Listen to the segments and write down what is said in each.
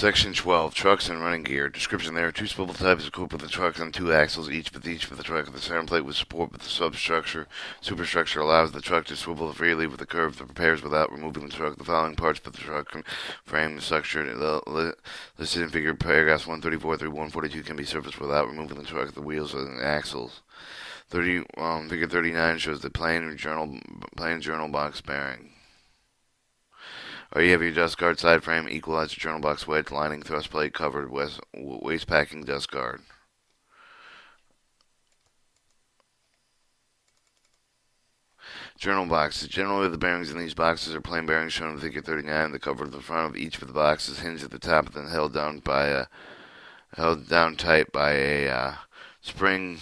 Section 12, Trucks and Running Gear. Description: there are two swivel types equipped with the trucks on two axles, each with the truck at the center plate with support with the superstructure allows the truck to swivel freely with the curve that prepares without removing the truck. The following parts of the truck frame structure listed in figure paragraphs 134 through 142 can be serviced without removing the truck, the wheels, and axles. Figure 39 shows the plain journal box bearing. Or you have your dust guard side frame, equalizer, journal box wedge, lining, thrust plate, covered waste packing dust guard. Journal boxes. Generally, the bearings in these boxes are plain bearings shown in figure 39. The cover of the front of each of the boxes hinged at the top, and then held down tight by a spring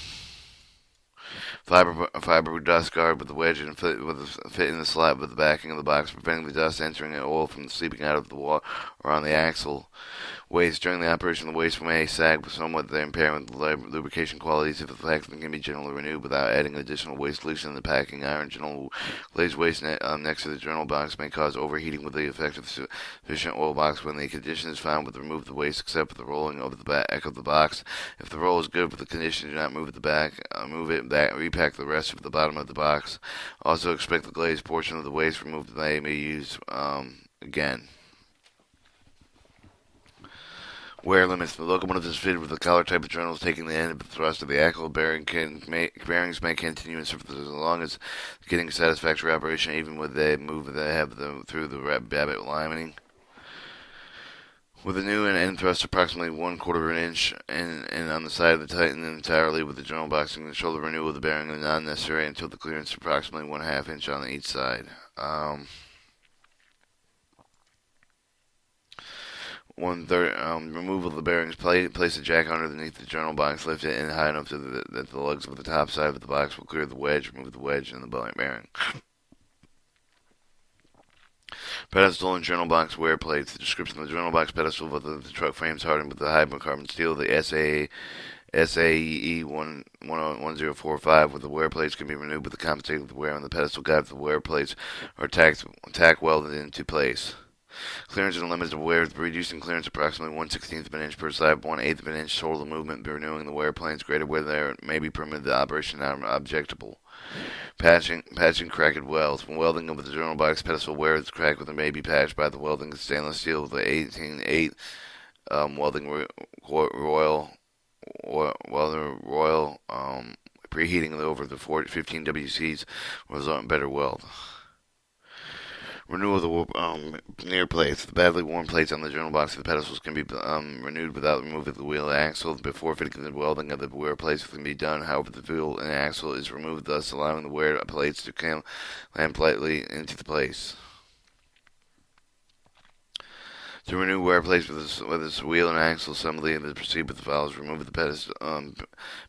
fiber dust guard with the wedge and fit in the slot with the backing of the box, preventing the dust entering and oil from seeping out of the wall or on the axle. Waste. During the operation, the waste may sag with somewhat the impairment of the lubrication qualities if the packaging can be generally renewed without adding additional waste solution in the packing. Iron general glazed waste next to the journal box may cause overheating with the effect of sufficient oil box. When the condition is found, with remove the waste except for the rolling over the back of the box. If the roll is good with the condition, do not move it back. Repack the rest of the bottom of the box. Also expect the glazed portion of the waste removed may be used again. Wear limits. The locomotive is fitted with a collar type of journals taking the end of the thrust of the axle. Bearings may continue in service as long as getting satisfactory operation, even when they have them through the Babbitt lining. With the new end thrust approximately 1/4 of an inch and on the side of the tighten entirely with the journal boxing, the shoulder renewal of the bearing is not necessary until the clearance is approximately 1/2 inch on each side. Removal of the bearings. Place a jack underneath the journal box. Lift it in high enough that the lugs of the top side of the box will clear the wedge. Remove the wedge and the bearing. Pedestal and journal box wear plates. The description of the journal box pedestal with the truck frames hardened with the hydrocarbon steel. The SAE 1045 with the wear plates can be renewed with the compensating with the wear on the pedestal guide. The wear plates are tack welded into place. Clearance and limits of wear. Reducing clearance approximately 1/16 of an inch per side, 1/8 of an inch total movement. Renewing the wear planes greater where there may be permitted the operation not objectable. Patching cracked welds. When welding of the journal box pedestal wear is cracked with it may be patched by the welding of stainless steel with the 18-8 welding royal preheating over the 15 WCs will result in better weld. Renewal of the near plates. The badly worn plates on the journal box of the pedestals can be renewed without removing the wheel and axle. Before fitting the welding of the wear plates can be done. However, the wheel and axle is removed, thus allowing the wear plates to clamp lightly into the place. To renew wear plates with its wheel and axle assembly, and to proceed with the valves, remove the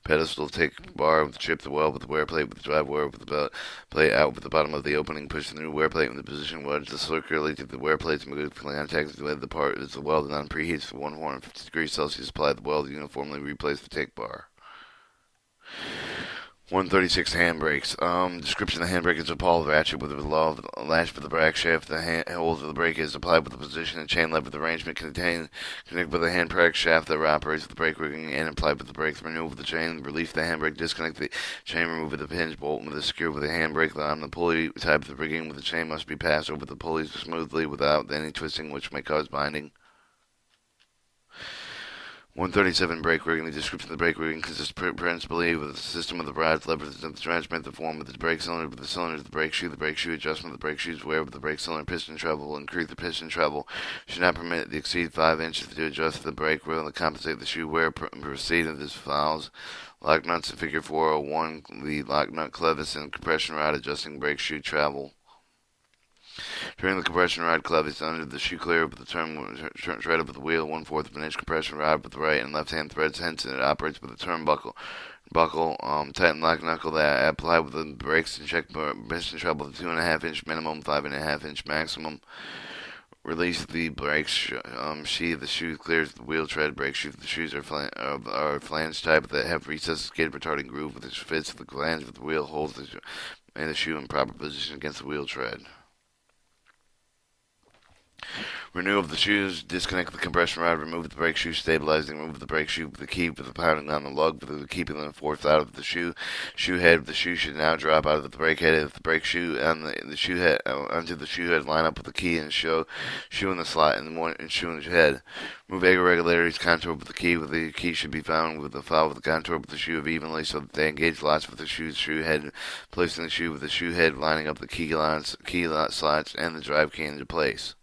pedestal, take bar, chip the weld with the wear plate with the drive wire with the plate out with the bottom of the opening, push the new wear plate in the position, wedge the circularly to the wear plates, move contact with the part as the weld and preheats to 150 degrees Celsius, apply the weld uniformly, replace the take bar. 136 handbrakes. Description: the handbrake is a ball ratchet with a latch for the brake shaft. The hole of the brake is applied with the position and chain lever. The arrangement connected with the handbrake shaft that operates with the brake rigging and applied with the brake. Renewal of the chain. Release the handbrake. Disconnect the chain. Remove the hinge bolt with the secure with the handbrake. On the pulley type of the rigging with the chain must be passed over the pulleys smoothly without any twisting, which may cause binding. 137 brake rigging. The description of the brake rigging consists principally with a system of the rods, levers, and the transmit the form with the brake cylinder, with the cylinders, the brake shoe adjustment of the brake shoes, wear with the brake cylinder, piston travel will increase the piston travel. Should not permit to exceed 5 inches to adjust the brake wheel and compensate the shoe wear. Proceed of this files. Lock nuts in figure 401. The lock nut clevis and compression rod adjusting brake shoe travel. During the compression rod clevis under the shoe clear with the thread of the wheel, 1/4 of an inch compression rod with the right and left hand threads, hence it operates with the turnbuckle. Tighten lock knuckle that apply with the brakes and check piston treble to 2.5 inch minimum, 5.5 inch maximum. Release the brake sheath. The shoe clears the wheel tread. Brake shoes. The shoes are flange type that have recessed skid retarding groove which fits the flange of the wheel, holds the shoe in proper position against the wheel tread. Renewal of the shoes. Disconnect the compression rod. Remove the brake shoe stabilizing. Remove the brake shoe with the key with the pounding on the lug with the keeping the force out of the shoe. Shoe head. The shoe should now drop out of the brake head. If the brake shoe and the shoe head onto the shoe head, line up with the key and shoe in the slot and shoe in the head. Remove irregularities. Contour with the key. With the key should be found with the file with the contour with the shoe evenly so that they engage lots with the shoe head. Placing the shoe with the shoe head, lining up the key slots and the drive key into place.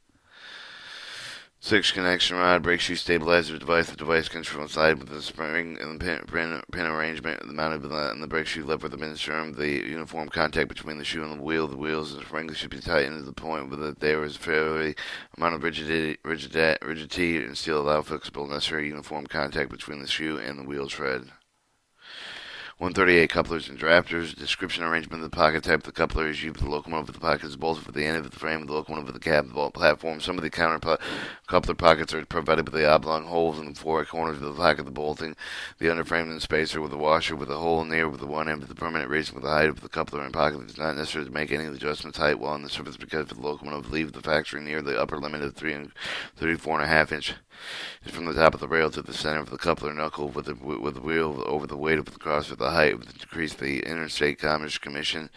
6. Connection rod, brake shoe stabilizer device. The device controls side with the spring and the pin arrangement mounted on the brake shoe lever. The ensure the uniform contact between the shoe and the wheel. The wheels and the spring should be tightened to the point that there is a fairly amount of rigidity and still allow flexible necessary uniform contact between the shoe and the wheel tread. 138 couplers and drafters. Description arrangement of the pocket type. The coupler is used with the locomotive. The pocket is bolted with the end of the frame of the locomotive with the cab of the platform. Some of the coupler pockets are provided with the oblong holes in the four corners of the pocket. The bolting, the underframe and spacer with a washer with a hole near with the one end of the permanent raising with the height of the coupler and pocket. It is not necessary to make any adjustments height while on the surface because the locomotive leaves the factory near the upper limit of 34.5 inch. Is from the top of the rail to the center of the coupler knuckle with the wheel over the weight of the cross with the height to decrease the Interstate Commerce Commission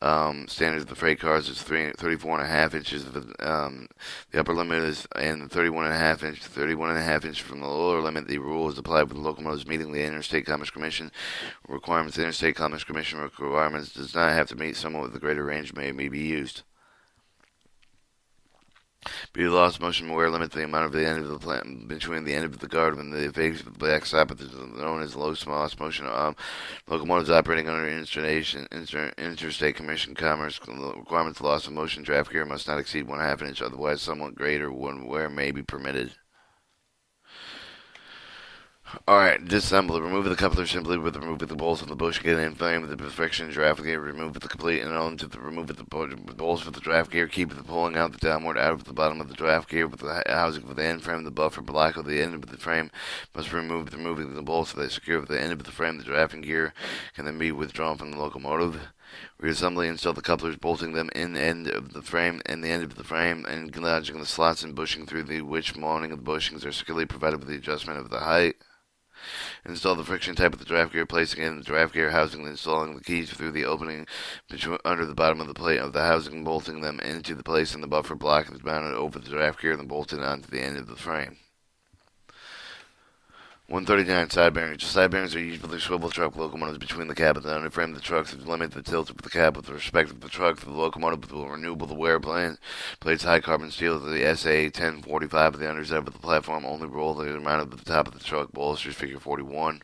standards of the freight cars is 34.5 inches. The upper limit is and 31.5 inches from the lower limit. The rule is applied with locomotives meeting the Interstate Commerce Commission requirements. The Interstate Commerce Commission requirements does not have to meet someone with a greater range may be used. Be lost motion wear limit the amount of the end of the plant between the end of the guard and the face of the backstop is known as low lost motion. Locomotives operating under Interstate Commission Commerce requirements loss of motion draft gear must not exceed 1/2 inch, otherwise somewhat greater wear may be permitted. Alright, disassemble it. Remove the coupler simply with removing the bolts of the bush gear and frame with the friction draft gear. Remove the complete and onto the remove the bolts with the draft gear. Keep the pulling out the downward out of the bottom of the draft gear with the housing of the end frame. The buffer block of the end of the frame must be removed. Removing the bolts that secure with the end of the frame. The drafting gear can then be withdrawn from the locomotive. Reassembly, install the couplers, bolting them in the end of the frame and the end of the frame, and lodging the slots and bushing through the which mounting of the bushings are securely provided with the adjustment of the height. Install the friction type of the draft gear, placing it in the draft gear housing, and installing the keys through the opening under the bottom of the plate of the housing, bolting them into the place in the buffer block is mounted over the draft gear and then bolted onto the end of the frame. 139 side bearings. The side bearings are used for the swivel truck locomotives between the cab and the underframe of the truck to limit the tilt of the cab with respect to the truck. For the locomotive will renewable the wear plates high carbon steel to the SA 1045 of the underside of the platform. Only roll the amount of the top of the truck. Bolsters figure 41.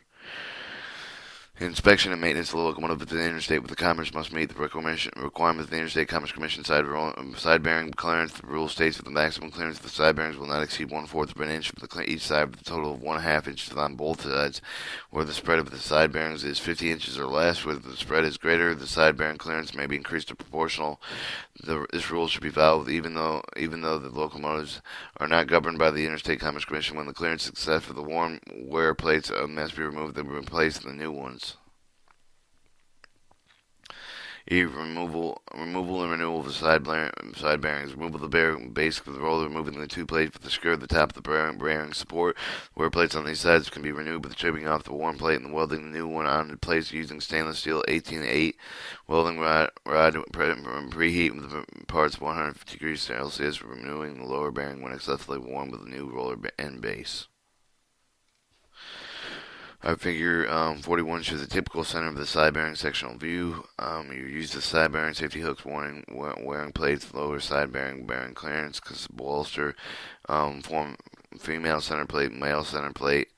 Inspection and maintenance of the locomotive at the interstate with the Commerce must meet the requirements of the Interstate Commerce Commission side bearing clearance. The rule states that the maximum clearance of the side bearings will not exceed 1/4 of an inch for each side, with a total of 1/2 inches on both sides. Where the spread of the side bearings is 50 inches or less, where the spread is greater, the side bearing clearance may be increased to proportional. This rule should be valid even though the locomotives are not governed by the Interstate Commerce Commission. When the clearance is set for the worn wear plates must be removed and replaced with the new ones. Removal and renewal of the side bearings. Removal of the bearing base of the roller, removing the two plates with the screw at the top of the bearing support. Wear plates on these sides can be renewed with stripping off the worn plate and welding the new one onto place using stainless steel 18-8 welding rod preheat with the parts 150 degrees Celsius, renewing the lower bearing when excessively worn with the new roller and base. Figure 41 shows a typical center of the side bearing sectional view. You use the side bearing safety hooks, wearing plates, lower side bearing clearance, bolster, form female center plate, male center plate.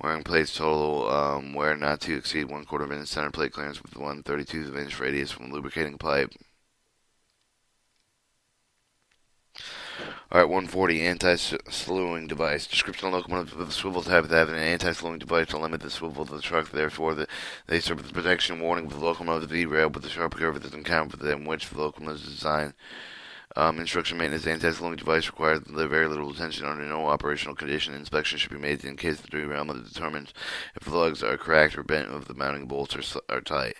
Wearing plates total wear not to exceed 1/4 inch center plate clearance with 1/32 inch radius from lubricating pipe. Alright, 140, anti-slewing device. Description of locomotives with a swivel type that have an anti-slewing device to limit the swivel of the truck. Therefore, they serve as a protection warning of the locomotive derailed with the sharp curve that is encountered within which the locomotive is designed. Instruction maintenance. Anti-slewing device requires very little attention under no operational condition. Inspection should be made in case the derailment determines if the lugs are cracked or bent or if the mounting bolts are tight.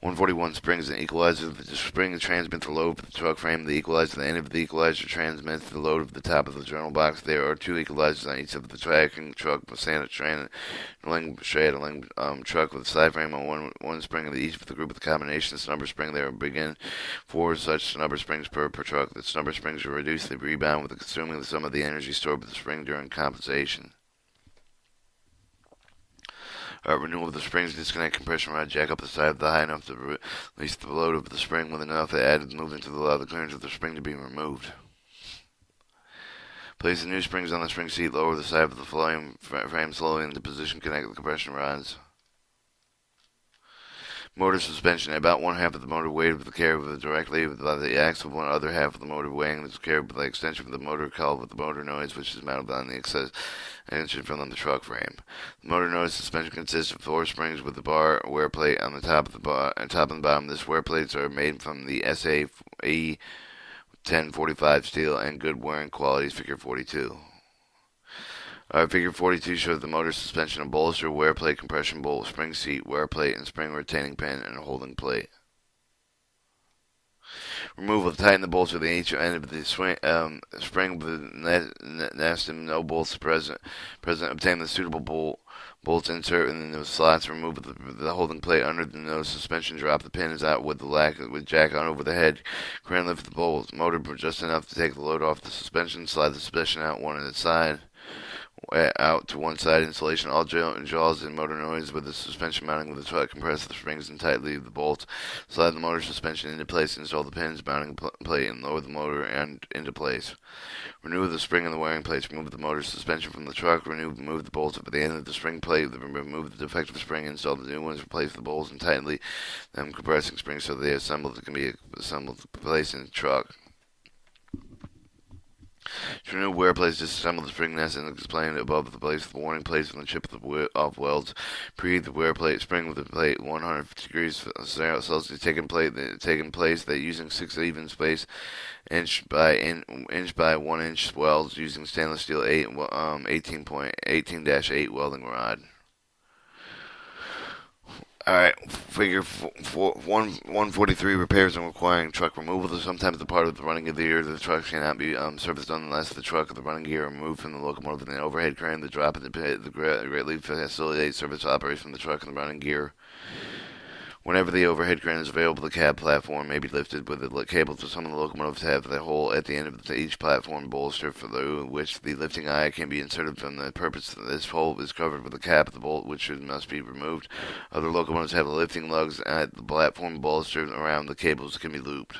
141 springs and equalizer. The spring transmits the load of the truck frame. The equalizer, the end of the equalizer transmits the load of the top of the journal box. There are two equalizers on each of the tracking truck, standard straddling truck with a side frame on one spring of each of the group of the combination snubber spring. There will begin 4 such snubber springs per truck. The snubber springs are reduced. They rebound with consuming the sum of the energy stored by the spring during compensation. Renewal of the springs, disconnect compression rod, jack up the side of the high enough to release the load of the spring with enough to add movement to allow the clearance of the spring to be removed. Place the new springs on the spring seat, lower the side of the frame slowly into position, connect the compression rods. Motor suspension. About one half of the motor weight of the carried directly by the axle, one other half of the motor weighing is carried by the extension of the motor called with the motor noise, which is mounted on the extension from the truck frame. The motor noise suspension consists of 4 springs with the bar wear plate on the top of the bar and top and bottom. This wear plates are made from the SAE 1045 steel and good wearing qualities. Figure 42. Figure 42 shows the motor suspension, a bolster, wear plate, compression bolt, spring seat, wear plate, and spring retaining pin, and a holding plate. Removal. Tighten the bolts at each end of the spring with nest and no bolts present. Obtain the suitable bolts, insert in the slots. Remove the holding plate under the nose suspension. Drop the pins out with jack on over the head. Crane lift the bolts. Motor just enough to take the load off the suspension. Slide the suspension out one at a side. Out to one side. Installation all jaws and motor noise with the suspension mounting with the truck. Compress the springs and tightly the bolts. Slide the motor suspension into place. Install the pins, mounting plate, and lower the motor into place. Renew the spring and the wearing plates. Remove the motor suspension from the truck. Remove the bolts at the end of the spring plate. Remove the defective spring. Install the new ones. Replace the bolts and tightly them compressing springs so they can be assembled to place in the truck. To remove wear plates, disassemble the spring nest and explain above the place the warning plates on the chip of welds. Preheat the wear plate spring with the plate 150 degrees Celsius taking place that using 6 even space inch by 1 inch welds using stainless steel 18-8 welding rod. Alright, figure 143, repairs and requiring truck removal. Sometimes the part of the running gear of the truck cannot be serviced unless the truck or the running gear are removed from the locomotive and the overhead crane. The drop in the pit greatly facilitates service operation from the truck and the running gear. Whenever the overhead crane is available, the cab platform may be lifted with the cable. To some of the locomotives have the hole at the end of each platform bolster for which the lifting eye can be inserted from the purpose. This hole is covered with the cap of the bolt, which must be removed. Other locomotives have the lifting lugs at the platform bolster around the cables can be looped.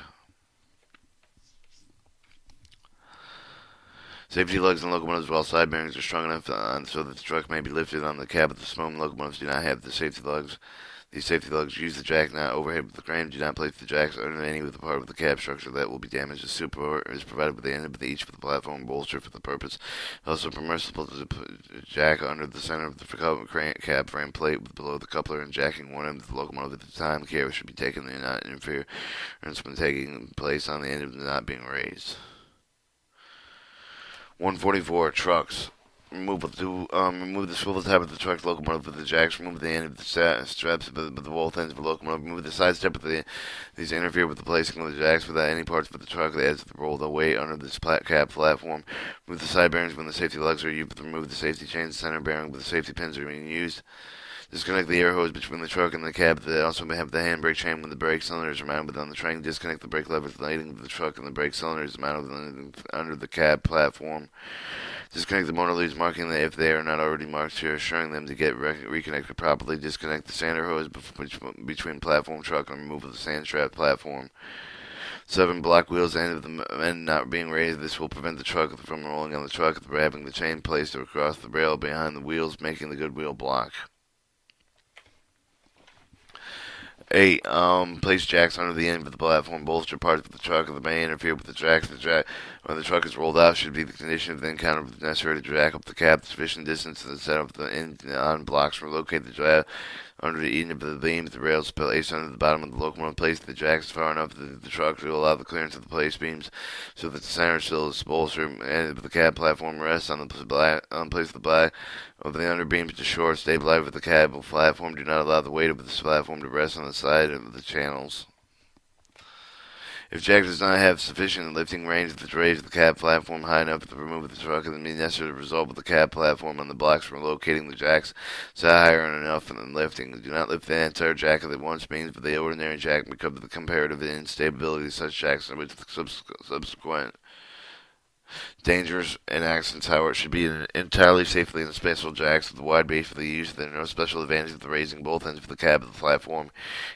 Safety lugs in locomotives, while side bearings are strong enough so that the truck may be lifted on the cab of the some locomotives do not have the safety lugs. These safety lugs use the jack not overhead with the crane. Do not place the jacks under any of the part of the cab structure that will be damaged. The support is provided with the end of each of the platform bolster for the purpose. Also permissible to put jack under the center of the cab frame plate below the coupler and jacking one end of the locomotive at the time. Care should be taken to not interfere when taking place on the end of the not being raised. 144 trucks. Remove the swivel tab of the truck locomotive with the jacks. Remove the end of the straps of the both ends of the locomotive. Remove the side step of these interfere with the placing of the jacks without any parts of the truck that adds to the roll the weight under this cab platform. Remove the side bearings when the safety lugs are used. Remove the safety chains, center bearing with the safety pins are being used. Disconnect the air hose between the truck and the cab. They also have the handbrake chain when the brake cylinders are mounted on the train. Disconnect the brake levers lighting of the truck and the brake cylinders mounted under the cab platform. Disconnect the motor leads, marking that if they are not already marked here, assuring them to get reconnected properly. Disconnect the sander hose between platform truck and remove the sand strap platform. 7 block wheels, end of the end not being raised. This will prevent the truck from rolling on the truck, having the chain placed across the rail behind the wheels, making the good wheel block. 8. Place jacks under the end of the platform bolster parts of the truck that may interfere with the jacks. The When the truck is rolled out, should be the condition of the encounter necessary to jack up the cab sufficient distance to the set of the on blocks, relocate the drive under the end of the beam, the rails placed under the bottom of the locomotive, place the jacks far enough that the truck to allow the clearance of the place beams so that the center still is bolstered and the cab platform rests on the place of the back of the underbeams to shore, stabilize with the cab platform. Do not allow the weight of this platform to rest on the side of the channels. If Jack does not have sufficient lifting range to raise the cab platform high enough to remove the truck, it may be necessary to resolve with the cab platform on the blocks for locating the jacks so higher enough and then lifting. Do not lift the entire jack at once means but the ordinary jack because of the comparative instability of such jacks with subsequent dangers and accidents. However, it should be entirely safely in special jacks with a wide base for the use. There are no special advantage of raising both ends of the cab of the platform,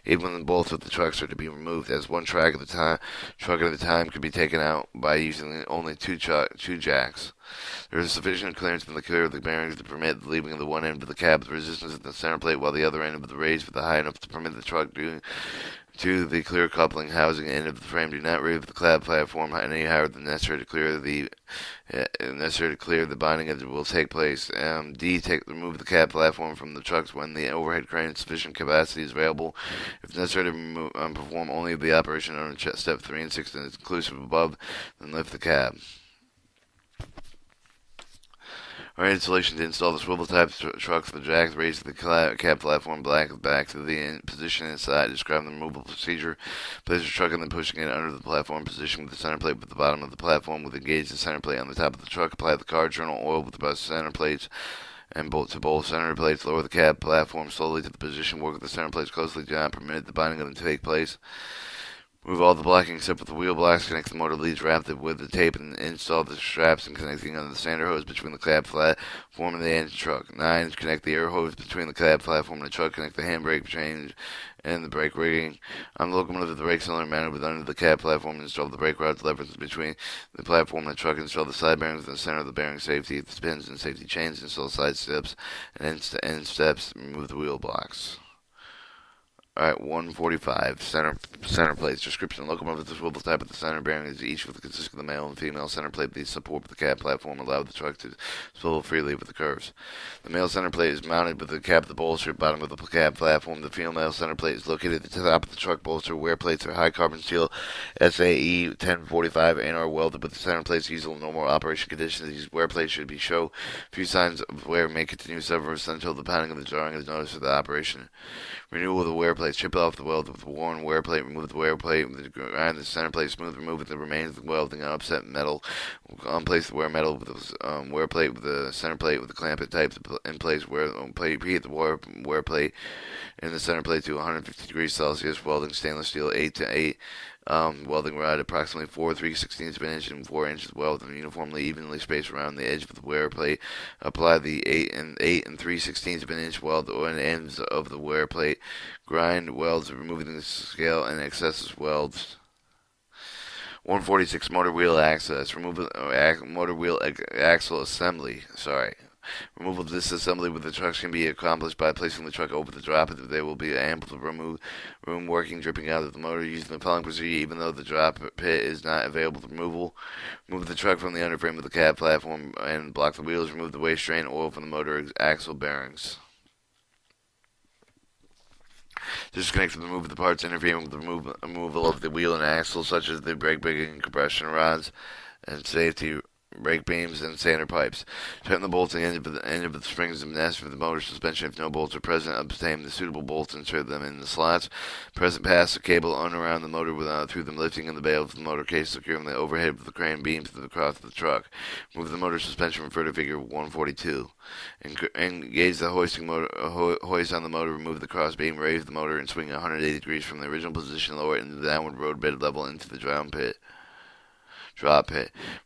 even when both of the trucks are to be removed, as one truck at a time could be taken out by using only two jacks. There is sufficient clearance in the clear of the bearings to permit the leaving of the one end of the cab with resistance at the center plate, while the other end of the raised with the high enough to permit the truck to the clear coupling housing end of the frame. Do not remove the cab platform any higher than necessary to clear the binding edge will take place. Remove the cab platform from the trucks when the overhead crane sufficient capacity is available. If necessary to perform only the operation on step 3 and 6 and is inclusive above, then lift the cab. Our installation to install the swivel type trucks, the jacks raised the cab platform back to the position inside. Describe the removal procedure. Place the truck and then pushing it under the platform position with the center plate with the bottom of the platform with engage the center plate on the top of the truck. Apply the car journal oil with the center plates and to both center plates. Lower the cab platform slowly to the position. Work with the center plates closely. Do not permit the binding of them to take place. Remove all the blocking except for the wheel blocks. Connect the motor leads wrapped with the tape and install the straps and connecting on the sander hose between the cab platform and the engine truck. 9. Connect the air hose between the cab platform and the truck. Connect the handbrake change and the brake rigging. On the locomotive, the brake cylinder mounted with under the cab platform. Install the brake rods levers between the platform and the truck. Install the side bearings in the center of the bearing safety, the pins and safety chains. Install side steps and end steps. Remove the wheel blocks. Alright, 145, center plates. Description: locomotive with the swivel type of the center bearing is each with the consist of the male and female center plate. These support the cab platform, allow the truck to swivel freely with the curves. The male center plate is mounted with the cab of the bolster, bottom of the cab platform. The female center plate is located at the top of the truck bolster. Wear plates are high carbon steel SAE 1045 and are welded with the center plates used in normal operation conditions. These wear plates should show few signs of wear may continue several until the pounding of the jarring is noticed for the operation. Renewal of the wear plate. Chip off the weld with the worn wear plate. Remove the wear plate. Grind the center plate smooth. Remove the remains of the welding and upset metal. Place the wear metal with the wear plate with the center plate with the clampet type in place. Reheat the wear plate in the center plate to 150 degrees Celsius. Welding stainless steel 8 to 8. Welding rod approximately 4 3/16 of an inch and 4 inches welded uniformly evenly spaced around the edge of the wear plate. Apply the 8 and 3/16 of an inch weld on ends of the wear plate. Grind welds, removing the scale and excess welds. 146 motor wheel access. Remove motor wheel axle assembly. Removal of this assembly with the trucks can be accomplished by placing the truck over the drop. There will be ample to remove room working dripping out of the motor using the following procedure even though the drop pit is not available for removal. Remove the truck from the underframe of the cab platform and block the wheels. Remove the waste drain oil from the motor axle bearings. Disconnect and remove the parts interfering with the removal of the wheel and axle, such as the brake rigging and compression rods and safety brake beams and sander pipes. Tighten the bolts at the end of the springs of nest for the motor suspension. If no bolts are present, obtain the suitable bolts and insert them in the slots. Pass the cable on around the motor through the lifting in the bail of the motor case, securing the overhead of the crane beams to the cross of the truck. Move the motor suspension refer to figure 142. Engage the hoist on the motor, remove the cross beam, raise the motor, and swing 180 degrees from the original position, lower it into the downward road bed level into the drop pit.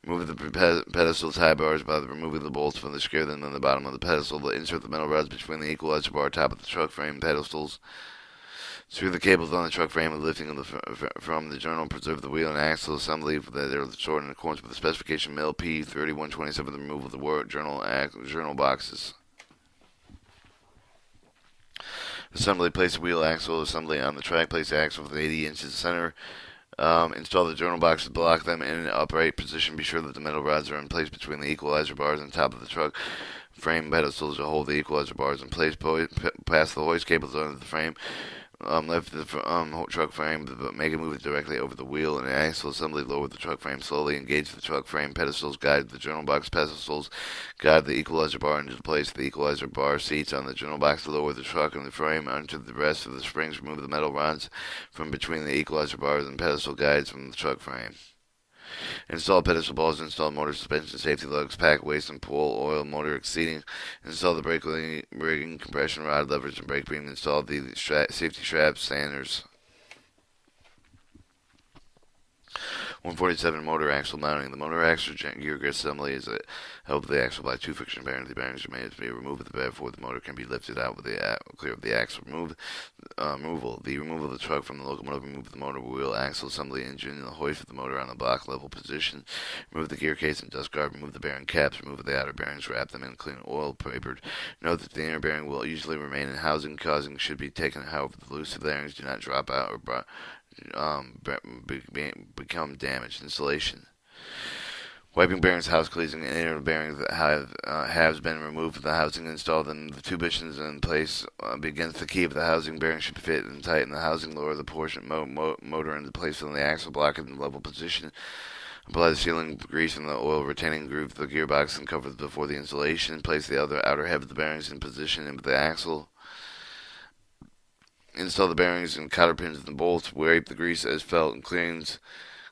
Remove the pedestal tie bars by removing the bolts from the screw then on the bottom of the pedestal. Insert the metal rods between the equalizer bar top of the truck frame pedestals. Screw the cables on the truck frame with lifting from the journal. Preserve the wheel and axle assembly that are stored in accordance with the specification mill P3127. The removal of the journal boxes. Assembly: place the wheel axle assembly on the track. Place the axle with 80 inches center Install the journal box to block them in an upright position. Be sure that the metal rods are in place between the equalizer bars and top of the truck frame pedestals to hold the equalizer bars in place. Pass the hoist cables under the frame. Lift the truck frame, but make it move it directly over the wheel and axle assembly. Lower the truck frame slowly. Engage the truck frame pedestals. Guide the journal box pedestals. Guide the equalizer bar into place. The equalizer bar seats on the journal box to lower the truck and the frame onto the rest of the springs. Remove the metal rods from between the equalizer bars and pedestal guides from the truck frame. Install pedestal balls, install motor suspension, safety lugs, pack, waste, and pull, oil, motor exceeding. Install the brake rigging, compression rod, levers, and brake beam. Install the safety straps, sanders. 147 motor axle mounting. The motor axle gear assembly is held with the axle by two friction bearings. The bearings are made to be removed with the bed before the motor can be lifted out with the clear of the axle. Removal. The removal of the truck from the locomotive. Remove the motor wheel, axle assembly, engine, and the hoist of the motor on the block level position. Remove the gear case and dust guard. Remove the bearing caps. Remove the outer bearings. Wrap them in clean oil papered. Note that the inner bearing will usually remain in housing. Causing should be taken. However, the loose bearings do not drop out or become damaged. Installation. Wiping bearings, house cleaning, and inner bearings that have been removed from the housing. Install them. The two bushings in place against the key of the housing. Bearings should fit and tighten the housing. Lower the portion motor into place on the axle block in the level position. Apply the sealing grease and the oil retaining groove to the gearbox and cover before the installation. Place the outer head of the bearings in position into the axle. Install the bearings and cotter pins and the bolts. Wipe the grease as felt and cleans,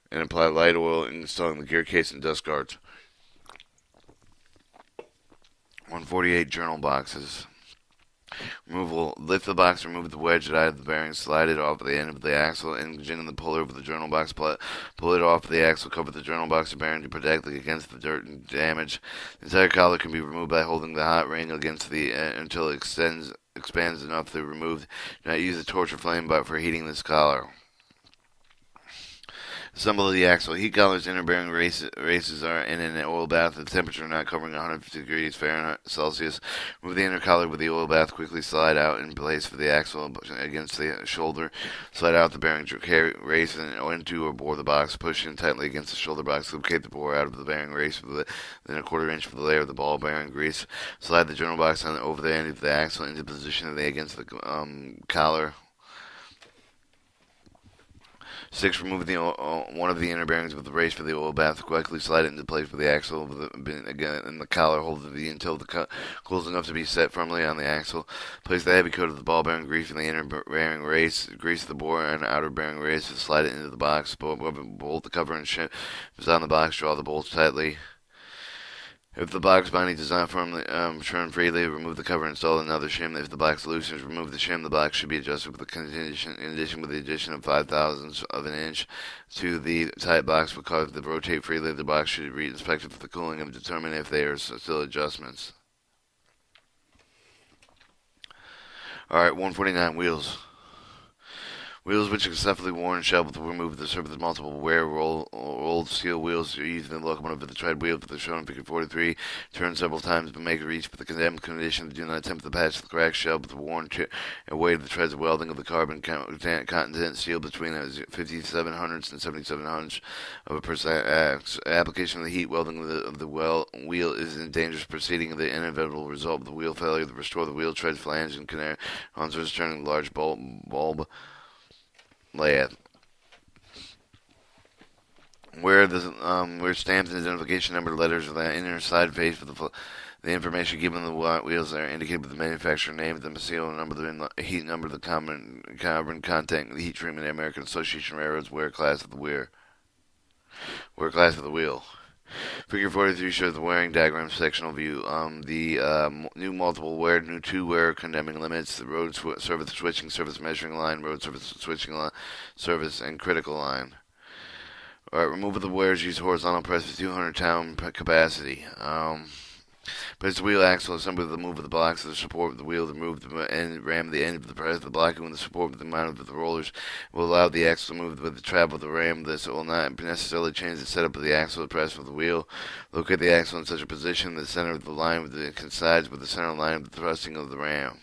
and apply light oil, installing the gear case and dust guards. 148 journal boxes. Removal. Lift the box, remove the wedge out of the bearing, slide it off the end of the axle, engine and the puller of the journal box, pull it off the axle, cover the journal box and bearing to protect against the dirt and damage. The entire collar can be removed by holding the hot ring against the until it expands enough to remove. Do not use a torch or flame for heating this collar. Assemble the axle. Heat collars, inner bearing races are in an oil bath at a temperature not covering 150 degrees Fahrenheit Celsius. Remove the inner collar with the oil bath. Quickly slide out in place for the axle against the shoulder. Slide out the bearing race and into or bore the box. Push in tightly against the shoulder box. Lubricate the bore out of the bearing race within a quarter inch for the layer of the ball bearing grease. Slide the journal box over the end of the axle into position against the collar. 6. Remove one of the inner bearings with the race for the oil bath. Quickly slide it into place with the axle again in the collar. Hold until the cools enough to be set firmly on the axle. Place the heavy coat of the ball bearing grease in the inner bearing race. Grease the bore and outer bearing race. Slide it into the box. Bolt the cover and shim is on the box. Draw the bolts tightly. If the box binding does not firmly turn freely, remove the cover and install another shim. If the box loosens, remove the shim. The box should be adjusted with the addition of 0.005 of an inch to the tight box will cause it to rotate freely. The box should be inspected for the cooling and determine if there are still adjustments. Alright, 149 wheels. Wheels which are successfully worn shall be removed the surface of multiple wear rolled steel wheels used in the locomotive with the tread wheel for the shown in figure 43. Turn several times but make it reach for the condemned condition. Do not attempt to patch the cracked shell with the worn away to the treads of welding of the carbon content steel between 5700ths and 7700ths of a percent. Application of the heat welding of the wheel is a dangerous proceeding. The inevitable result of the wheel failure to restore the wheel tread flange and canary contours turning large bulb layout. Where stamped and identification number letters of the inner side face for the information given the wheels are indicated with the manufacturer name, the serial number, the heat number, the carbon content, the heat treatment, the American Association of Railroads, wear class of the wheel. Figure 43 shows the wearing diagram sectional view. New multiple wear, new two wear condemning limits, the road service switching, service measuring line, road service switching line, service and critical line. Alright, remove of the wears, use horizontal press for 200 pound capacity. Place the wheel axle assembly with the move of the blocks of the support of the wheel to move the end, ram the end of the press of the blocking with the support with the mount of the rollers will allow the axle to move with the travel of the ram. This will not necessarily change the setup of the axle press of the wheel. Locate the axle in such a position that the center of the line coincides with the center line of the thrusting of the ram.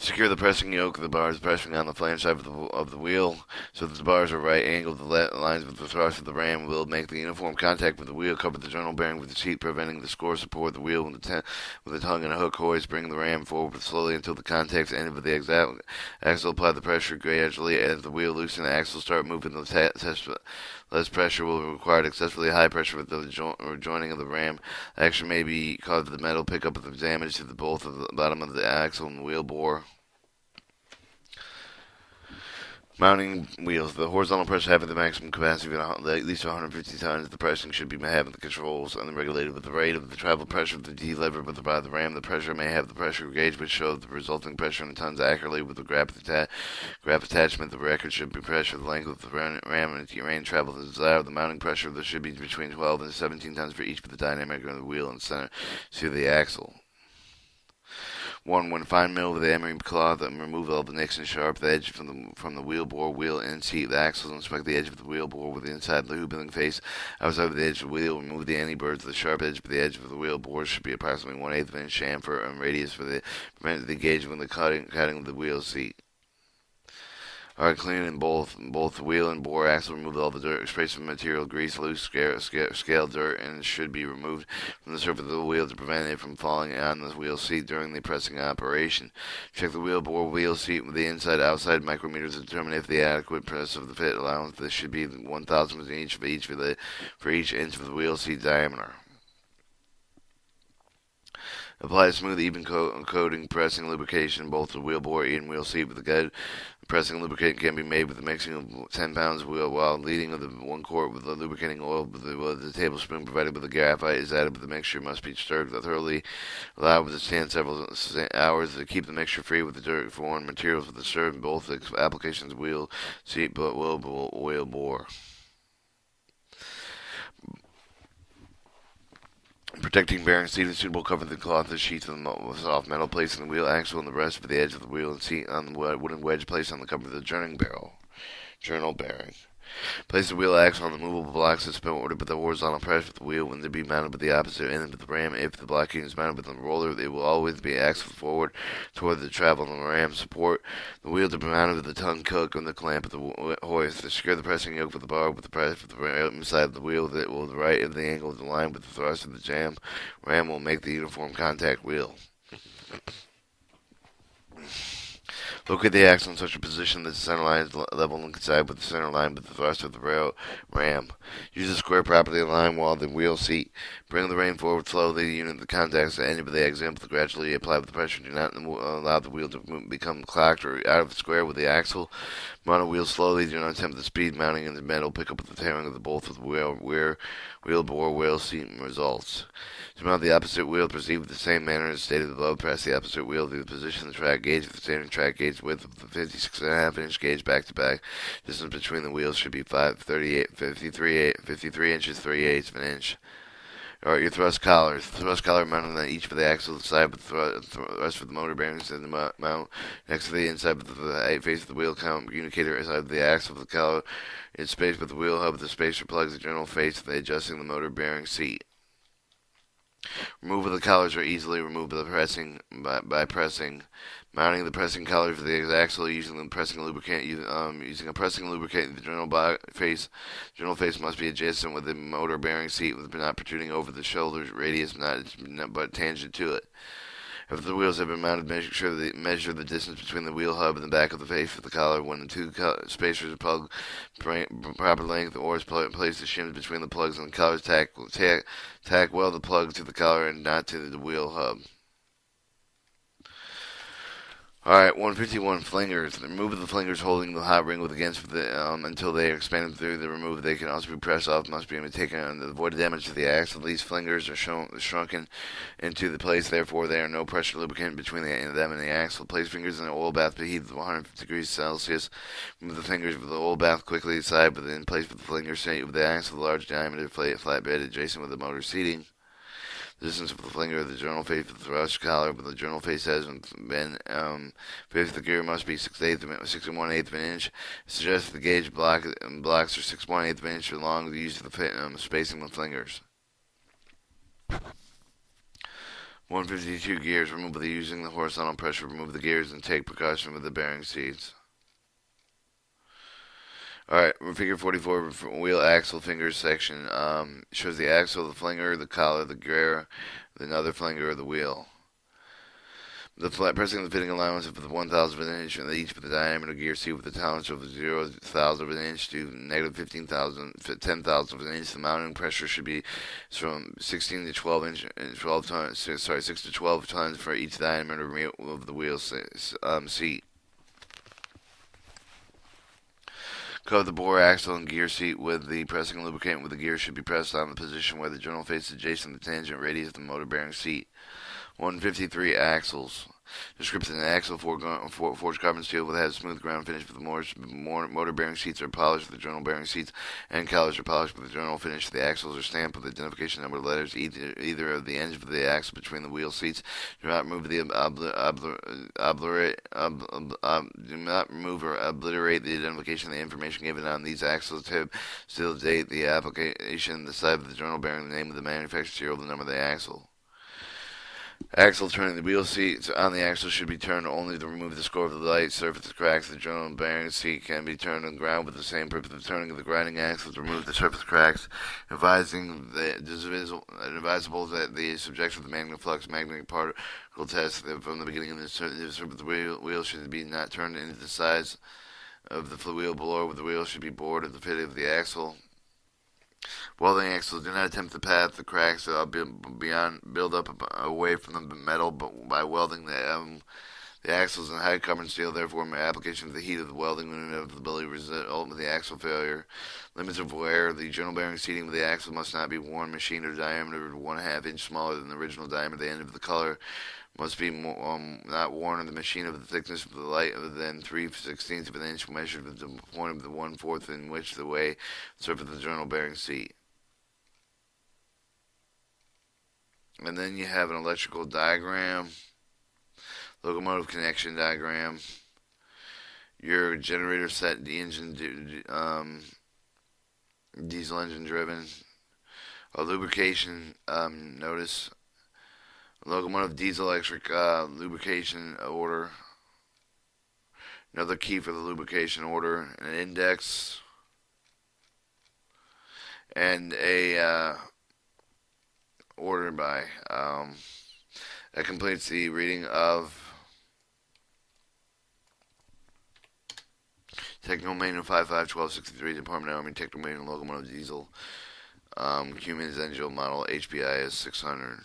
Secure the pressing yoke of the bars pressing on the flange side of the wheel so that the bars are right angled. The lines with the thrust of the ram will make the uniform contact with the wheel. Cover the journal bearing with the seat, preventing the score. Support the wheel with the tongue and a hook hoist. Bring the ram forward slowly until the contact's end of the axle. Apply the pressure gradually as the wheel loosen the axle. Start moving the less pressure will be required. Excessively high pressure with the joining of the ram. Action may be caused the metal pickup of the damage to both of the bottom of the axle and the wheel bore. Mounting wheels. The horizontal pressure having the maximum capacity of at least 150 tons. The pressing should be having the controls unregulated with the rate of the travel pressure of the D-lever by the ram. The pressure may have the pressure gauge which shows the resulting pressure in tons accurately with the graph attachment. The record should be pressure the length of the ram and terrain travel to the desired. The mounting pressure should be between 12 and 17 tons for each of the dynamic of the wheel and center to the axle. 1. When fine mill with the emery cloth and remove all the nicks and sharp the edge from the wheel bore, wheel and seat the axles. Inspect the edge of the wheel bore with the inside lubing face. Outside of the edge of the wheel, remove the anti-burrs. The sharp edge of the edge of the wheel bore should be approximately 1/8 inch chamfer and radius for the prevent the engagement of the cutting of the wheel seat. Alright, cleaning both the wheel and bore axle. Remove all the dirt, sprays of material, grease, loose scale dirt, and should be removed from the surface of the wheel to prevent it from falling on the wheel seat during the pressing operation. Check the wheel bore wheel seat with the inside-outside micrometers to determine if the adequate press of the fit allowance. This should be 1,000 each for each inch of the wheel seat diameter. Apply a smooth, even coating pressing lubrication both the wheel bore and wheel seat with the good. Pressing lubricating can be made with a mixing of 10 pounds of wheel while leading of the 1 quart with the lubricating oil with the tablespoon provided with the graphite is added, but the mixture must be stirred thoroughly. Allowed with the stand several hours to keep the mixture free with the dirt foreign materials with the stirred in both applications wheel seat but wheel bore. Protecting bearing seat is suitable. Cover the cloth of sheets with soft metal placing the wheel axle and the rest of the edge of the wheel and seat on the wooden wedge placed on the cover of the journal bearing. Place the wheel axle on the movable blocks in spin order, but the horizontal pressure of the wheel when to be mounted with the opposite end of the ram. If the blocking is mounted with the roller, it will always be axle forward toward the travel and the ram. Support the wheel to be mounted with the tongue hook on the clamp of the hoist. Secure the pressing yoke with the bar with the press of the ram inside of the wheel that will the right of the angle of the line with the thrust of the jam. Ram will make the uniform contact wheel. Locate the axle in such a position that the center line is level and coincide with the center line with the thrust of the ram. Use the square properly aligned while the wheel seat. Bring the ram forward slowly. The unit of the contacts at the end of the example gradually apply with the pressure. Do not allow the wheel to become clocked or out of the square with the axle. Mount a wheel slowly. Do not attempt the speed mounting in the metal. Pick up with the tearing of the bolt of the wheel bore, wheel seat results. To mount the opposite wheel, proceed with the same manner as stated above. Press the opposite wheel to the position of the track gauge with the standard track gauge width of the 56.5 inch gauge back to back. Distance between the wheels should be 53 inches 3/8 of an inch. Alright, your thrust collars. The thrust collar mounted on each of the axles side with the thrust for the motor bearings and the mount next to the inside of the face of the wheel communicator inside of the axle of the collar in space with the wheel hub. The spacer plugs the general face of the adjusting the motor bearing seat. Removal of the collars are easily removed by pressing. Mounting the pressing collars for the axle using the pressing lubricant. Using a pressing lubricant, the journal face must be adjacent with the motor bearing seat, not protruding over the shoulder radius, but tangent to it. After the wheels have been mounted, measure the distance between the wheel hub and the back of the face of the collar. When the two spacers are plugged proper length, or place the shims between the plugs and the collars. Tack well the plug to the collar and not to the wheel hub. Alright, 151 flingers. The remove of the flingers holding the hot ring with against until they are expanded through the remove. They can also be pressed off, must be taken to avoid damage to the axle. These flingers are shrunken into the place, therefore there are no pressure lubricant between them and the axle. Place fingers in an oil bath to heat at 150 degrees Celsius. Remove the fingers with the oil bath quickly aside, but then place with the flingers with the axle large diameter flatbed adjacent with the motor seating. The distance of the flinger of the journal face with the thrust collar, but the journal face has been fifth. The gear must be 6 1/8 of an inch. It suggests the gauge blocks are 6 1/8 of an inch long. The use of the spacing with flingers. 152 gears. Remove the using the horizontal pressure. Remove the gears and take precaution with the bearing seats. Alright, figure 44, wheel axle fingers section. Shows the axle, the flinger, the collar, the gear, another flinger of the wheel. The pressing the fitting allowance of the 1,000th of an inch and each with the diameter gear C with the tolerance of 0,000 of an inch to negative 15,000, 10,000 of an inch. The mounting pressure should be from 16 to 12 inch, 12 tons. Sorry, 6 to 12 tons for each diameter of the wheel seat. Cover the bore axle and gear seat with the pressing lubricant with the gear should be pressed on the position where the journal faces adjacent to the tangent radius of the motor bearing seat. 153 axles. Description: an axle forged carbon steel with has smooth ground finish with the motor bearing seats are polished with the journal bearing seats and collars are polished with the journal finish. The axles are stamped with the identification number letters either of the ends of the axle between the wheel seats. Do not remove or obliterate the identification of the information given on these axles. Still date, the application, the side of the journal bearing, the name of the manufacturer, serial, the number of the axle. Axle turning. The wheel seats on the axle should be turned only to remove the score of the light surface cracks. The journal bearing seat can be turned on ground with the same purpose of turning of the grinding axle to remove the surface cracks. Advisable that the subjection of the magnetic flux magnetic particle test from the beginning of the wheel should be not turned into the size of the wheel below, where the wheel should be bored at the pit of the axle. Welding axles. Do not attempt to path the cracks build up away from the metal, but by welding the axles in high carbon steel. Therefore, application of the heat of the welding will inevitably result in the axle failure. Limits of wear. The journal bearing seating of the axle must not be worn, machined, or diameter 1/2 inch smaller than the original diameter. The end of the color must be not worn, or the machine of the thickness of the light than 3/16 of an inch, measured with the point of the 1/4 in which the way surface of the journal bearing seat. And then you have an electrical diagram, locomotive connection diagram, your generator set, the engine, diesel engine driven, a lubrication notice, locomotive diesel electric lubrication order, another key for the lubrication order, an index, and a order by. That completes the reading of Technical Manual 55-1263, Department of Army Technical Manual Locomotive Diesel, Cummins engine model HPIS 600.